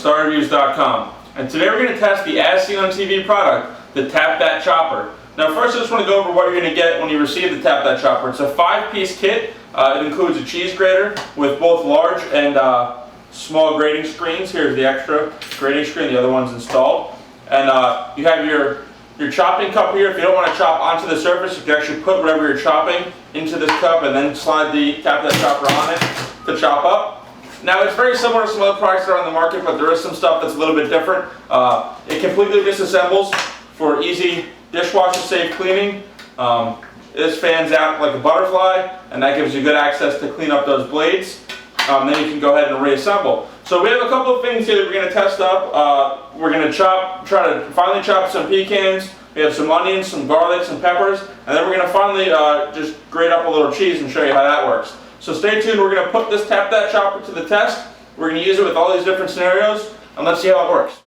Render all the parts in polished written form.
StarReviews.com, and today we're going to test the as seen on TV product, the Tap That Chopper. Now first I just want to go over what you're going to get when you receive the Tap That Chopper. It's a 5-piece kit. It includes a cheese grater with both large and small grating screens. Here's the extra grating screen, the other one's installed. And you have your chopping cup here. If you don't want to chop onto the surface, you can actually put whatever you're chopping into this cup and then slide the Tap That Chopper on it to chop up. Now it's very similar to some other products that are on the market, but there is some stuff that's a little bit different. It completely disassembles for easy dishwasher safe cleaning. This fans out like a butterfly, and that gives you good access to clean up those blades. Then you can go ahead and reassemble. So we have a couple of things here that we're going to test up. We're going to try to finally chop some pecans. We have some onions, some garlic, some peppers, and then we're going to finally just grate up a little cheese and show you how that works. So stay tuned. We're going to put this Tap That Chopper to the test. We're going to use it with all these different scenarios, and let's see how it works.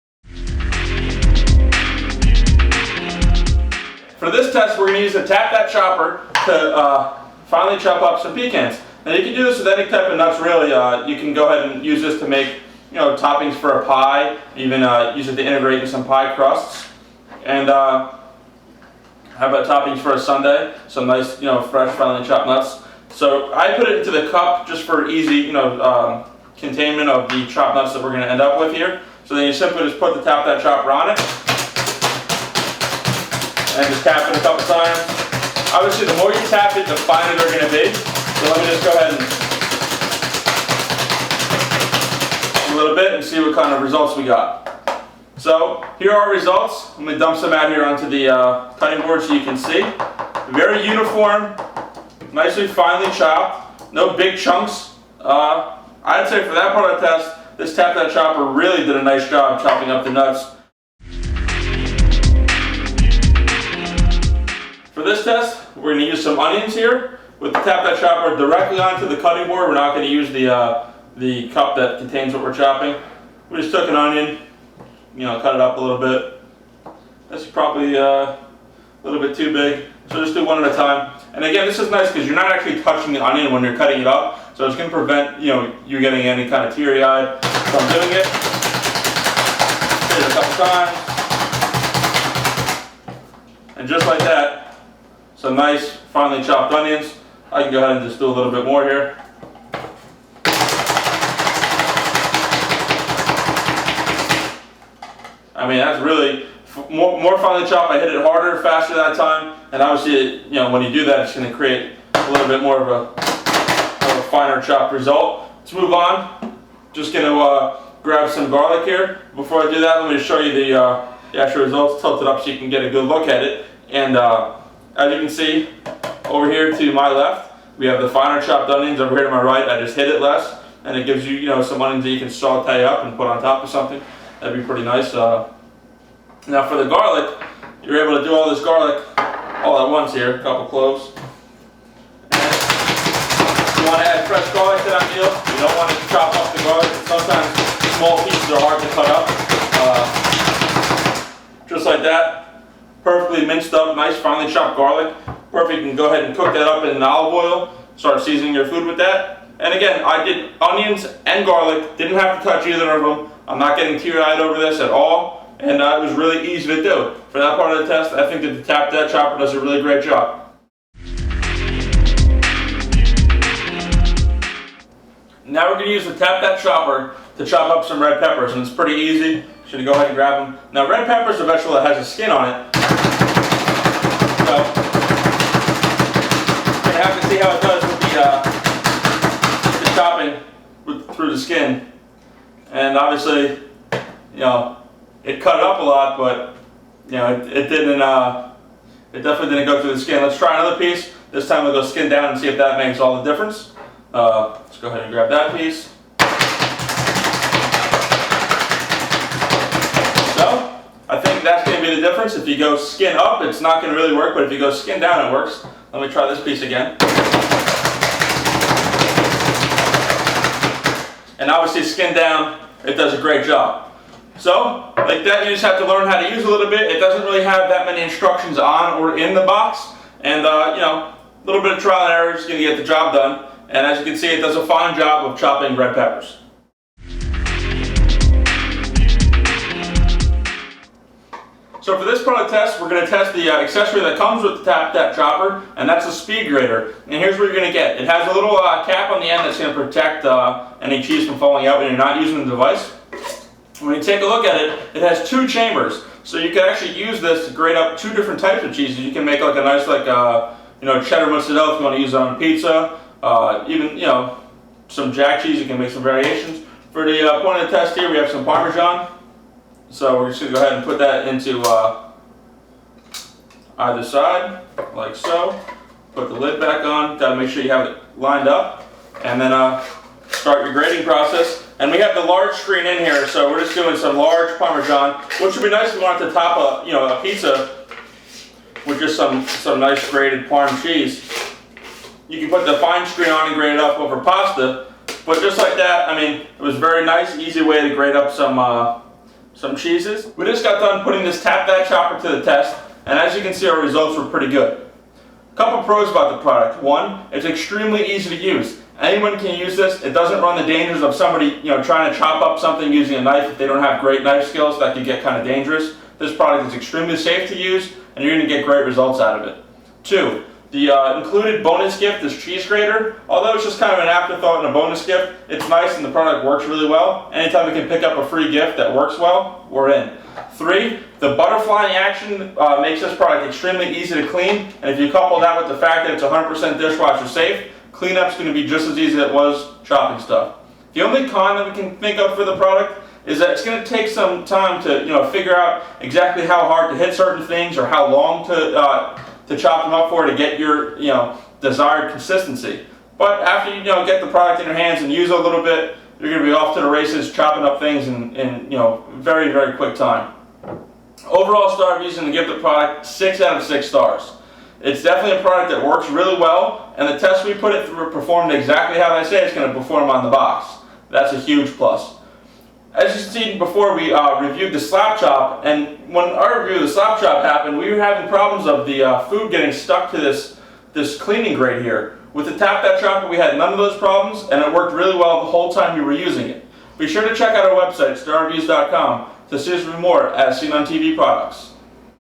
For this test, we're going to use the Tap That Chopper to finally chop up some pecans. Now you can do this with any type of nuts really. You can go ahead and use this to make toppings for a pie, even use it to integrate in some pie crusts. And how about toppings for a sundae? Some nice fresh finely chopped nuts. So I put it into the cup just for easy containment of the chopped nuts that we're going to end up with here. So then you simply just put the Tap That Chopper on it and just tap it a couple times. Obviously the more you tap it, the finer they're going to be. So let me just go ahead and a little bit and see what kind of results we got. So here are our results. I'm going to dump some out here onto the cutting board so you can see. Very uniform, nicely finely chopped, no big chunks. I'd say for that part of the test, this Tap That Chopper really did a nice job chopping up the nuts. For this test, we're going to use some onions here with the Tap That Chopper directly onto the cutting board. We're not going to use the cup that contains what we're chopping. We just took an onion, cut it up a little bit. This is probably a little bit too big, so just do one at a time. And again, this is nice because you're not actually touching the onion when you're cutting it up, so it's going to prevent you getting any kind of teary-eyed from doing it. Hit it a couple times, and just like that, some nice finely chopped onions. I can go ahead and just do a little bit more here. I mean, that's really more finely chopped. I hit it harder, faster that time, and obviously, when you do that, it's going to create a little bit more of a finer chopped result. Let's move on. Just going to grab some garlic here. Before I do that, let me show you the actual results. Tilt it up so you can get a good look at it. And as you can see, over here to my left, we have the finer chopped onions. Over here to my right, I just hit it less, and it gives you, some onions that you can saute up and put on top of something. That'd be pretty nice. Now for the garlic, you're able to do all this garlic all at once here, a couple cloves. And you want to add fresh garlic to that meal. You don't want to chop up the garlic. Sometimes small pieces are hard to cut up. Just like that. Perfectly minced up, nice finely chopped garlic. Perfect. You can go ahead and cook that up in olive oil. Start seasoning your food with that. And again, I did onions and garlic. Didn't have to touch either of them. I'm not getting teary-eyed over this at all. And it was really easy to do. For that part of the test, I think that the Tap That Chopper does a really great job. Now we're going to use the Tap That Chopper to chop up some red peppers, and it's pretty easy. Should go ahead and grab them. Now red pepper is a vegetable that has a skin on it. So you have to see how it does with the chopping through the skin. And obviously, it cut it up a lot, but it didn't. It definitely didn't go through the skin. Let's try another piece. This time we'll go skin down and see if that makes all the difference. Let's go ahead and grab that piece. So I think that's going to be the difference. If you go skin up, it's not going to really work, but if you go skin down, it works. Let me try this piece again. And obviously skin down, it does a great job. So, like that, you just have to learn how to use a little bit. It doesn't really have that many instructions on or in the box. And, a little bit of trial and error is going to get the job done. And as you can see, it does a fine job of chopping red peppers. So for this product test, we're going to test the accessory that comes with the Tap That Chopper, and that's a speed grater. And here's what you're going to get. It has a little cap on the end that's going to protect any cheese from falling out when you're not using the device. When you take a look at it, it has 2 chambers. So you can actually use this to grate up 2 different types of cheeses. You can make like a nice cheddar mozzarella if you want to use it on pizza. Even some jack cheese, you can make some variations. For the point of the test here, we have some Parmesan. So we're just going to go ahead and put that into either side, like so. Put the lid back on, got to make sure you have it lined up. And then start your grating process. And we have the large screen in here, so we're just doing some large Parmesan, which would be nice if you wanted to top a pizza with just some nice grated Parm cheese. You can put the fine screen on and grate it up over pasta, but just like that, I mean, it was a very nice, easy way to grate up some cheeses. We just got done putting this Tap That Chopper to the test, and as you can see, our results were pretty good. A couple pros about the product. One, it's extremely easy to use. Anyone can use this. It doesn't run the dangers of somebody trying to chop up something using a knife if they don't have great knife skills. That could get kind of dangerous. This product is extremely safe to use, and you're going to get great results out of it. 2, the included bonus gift is cheese grater. Although it's just kind of an afterthought and a bonus gift, it's nice and the product works really well. Anytime we can pick up a free gift that works well, we're in. 3, the butterflying action makes this product extremely easy to clean, and if you couple that with the fact that it's 100% dishwasher safe, cleanup's going to be just as easy as it was chopping stuff. The only con that we can think of for the product is that it's going to take some time to figure out exactly how hard to hit certain things or how long to chop them up for to get your desired consistency. But after you get the product in your hands and use it a little bit, you're going to be off to the races chopping up things in very, very quick time. Overall, StarReviews is going to give the product 6 out of 6 stars. It's definitely a product that works really well, and the test we put it through performed exactly how I say it's going to perform on the box. That's a huge plus. As you've seen before, we reviewed the slap chop, and when our review of the slap chop happened, we were having problems of the food getting stuck to this cleaning grate here. With the Tap That Chopper, we had none of those problems, and it worked really well the whole time we were using it. Be sure to check out our website, StarReviews.com, to see us more as seen on TV products.